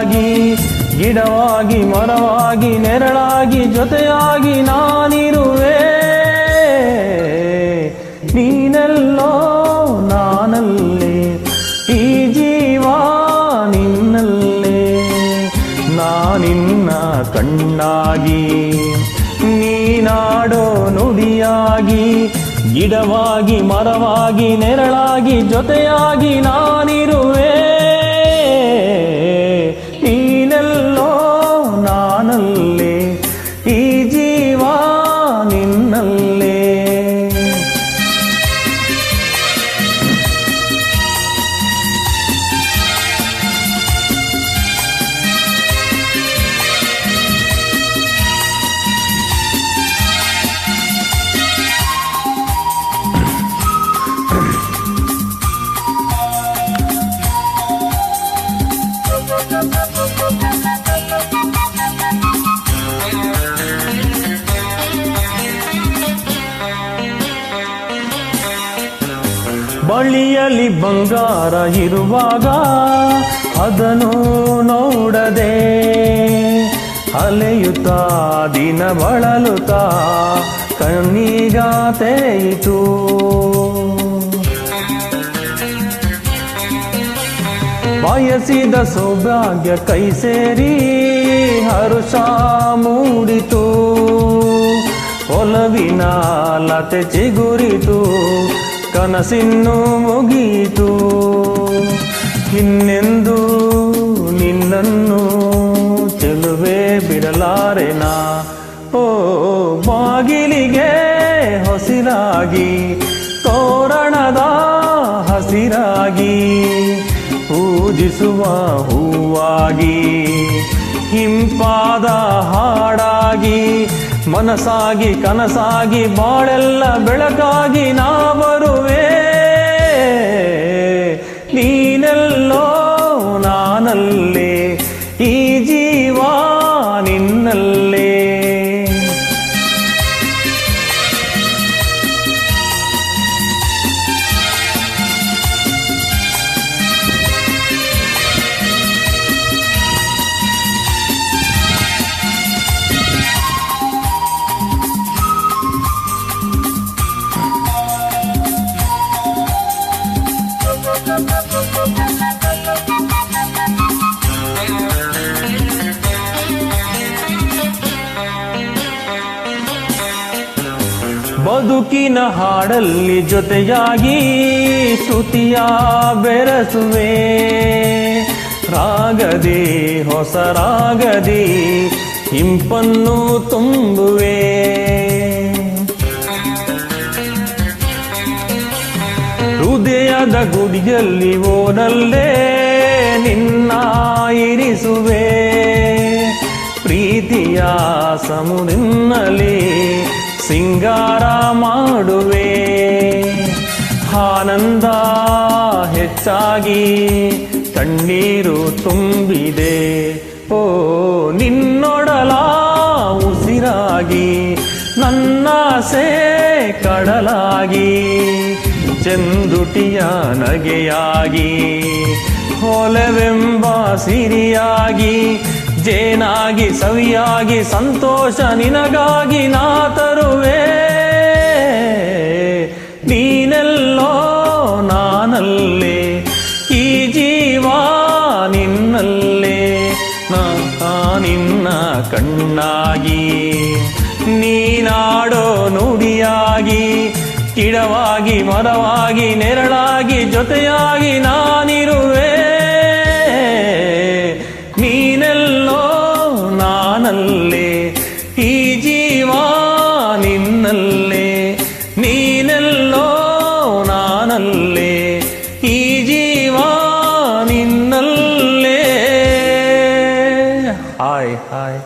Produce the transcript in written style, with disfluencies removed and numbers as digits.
ಜೊತೆಯಾಗಿ ಗಿಡವಾಗಿ ಮರವಾಗಿ ನೆರಳಾಗಿ ಜೊತೆಯಾಗಿ ನಾನಿರುವೆ. ನೀನೆಲ್ಲೋ ನಾನಲ್ಲೇ, ಈ ಜೀವ ನಿನ್ನಲ್ಲೇ. ನಾನಿನ್ನ ಕಣ್ಣಾಗಿ ನೀನಾಡೋ ನುಡಿಯಾಗಿ ಗಿಡವಾಗಿ ಮರವಾಗಿ ನೆರಳಾಗಿ ಜೊತೆಯಾಗಿ ನಾನಿರುವೆ. ನೀನೆಲ್ಲೋ ನಾನಲ್ಲೇ, ಈ ಜೀವ ನಿನ್ನಲ್ಲೇ. ಬಳಿಯಲ್ಲಿ ಬಂಗಾರ ಇರುವಾಗ ಅದನ್ನು ನೋಡದೆ ಅಲೆಯುತ್ತಾ ದಿನ ಬಳಲುತ್ತಾ ಕಣ್ಣೀಗ ತೆರೆಯಿತು. ಬಯಸಿದ ಸೌಭಾಗ್ಯ ಕೈ ಸೇರಿ ಹರುಷ ಮೂಡಿತು. ಒಲವಿನ ಲತೆ ಚಿಗುರಿತು, ಕನಸಿನ್ನು ಮುಗಿಯಿತು. ಇನ್ನೆಂದು ನಿನ್ನನ್ನು ಚೆಲುವೆ ಬಿಡಲಾರೆನಾ. ಓ ಬಾಗಿಲಿಗೆ ಹೊಸಿರಾಗಿ ತೋರಣದ ಹಸಿರಾಗಿ ಪೂಜಿಸುವ ಹೂವಾಗಿ ಹಿಂಪಾದ ಹಾಡಾಗಿ ಮನಸಾಗಿ ಕನಸಾಗಿ ಬಾಳೆಲ್ಲ ಬೆಳಕಾಗಿ ನಾ ಬರುವೆ. ನೀನೆಲ್ಲೋ ನಾನಲ್ಲೇ, ಈ ಜೀವ ನಿನ್ನಲ್ಲೇ. ಬದುಕಿನ ಹಾಡಲ್ಲಿ ಜೊತೆಯಾಗಿ ಶ್ರುತಿಯ ಬೆರೆಸುವೆ. ರಾಗದಿ ಹೊಸ ರಾಗದಿ ಇಂಪನ್ನು ತುಂಬುವೆ. ಹೃದಯದ ಗುಡಿಯಲ್ಲಿ ಓನಲ್ಲೇ ನಿನ್ನ ಇರಿಸುವೆ. ಪ್ರೀತಿಯ ಸಮುದಿನಲ್ಲಿ ಸಿಂಗಾರ ಮಾಡುವೆ. ಆನಂದ ಹೆಚ್ಚಾಗಿ ಕಣ್ಣೀರು ತುಂಬಿದೆ. ಓ ನಿನ್ನೊಡಲ ಉಸಿರಾಗಿ ನನ್ನಾಸೆ ಕಡಲಾಗಿ ಚಂದುಟಿಯ ನಗೆಯಾಗಿ ಹೊಲವೆಂಬ ಸಿರಿಯಾಗಿ ಜೇನಾಗಿ ಸವಿಯಾಗಿ ಸಂತೋಷ ನಿನಗಾಗಿ ನಾ ತರುವೆ. ನೀನೆಲ್ಲೋ ನಾನಲ್ಲೇ, ಈ ಜೀವ ನಿನ್ನಲ್ಲೇ. ನಿನ್ನ ಕಣ್ಣಾಗಿ ನೀನಾಡೋ ನುಡಿಯಾಗಿ ಗಿಡವಾಗಿ ಮರವಾಗಿ ನೆರಳಾಗಿ ಜೊತೆಯಾಗಿ ನಾನಿರುವೆ. ನೀನೆಲ್ಲೋ ನಾನಲ್ಲೇ, ಈ ಜೀವ ನಿನ್ನಲ್ಲೇ. ನೀನೆಲ್ಲೋ ನಾನಲ್ಲೇ, ಈ ಜೀವ ನಿನ್ನಲ್ಲೇ. Hi hi.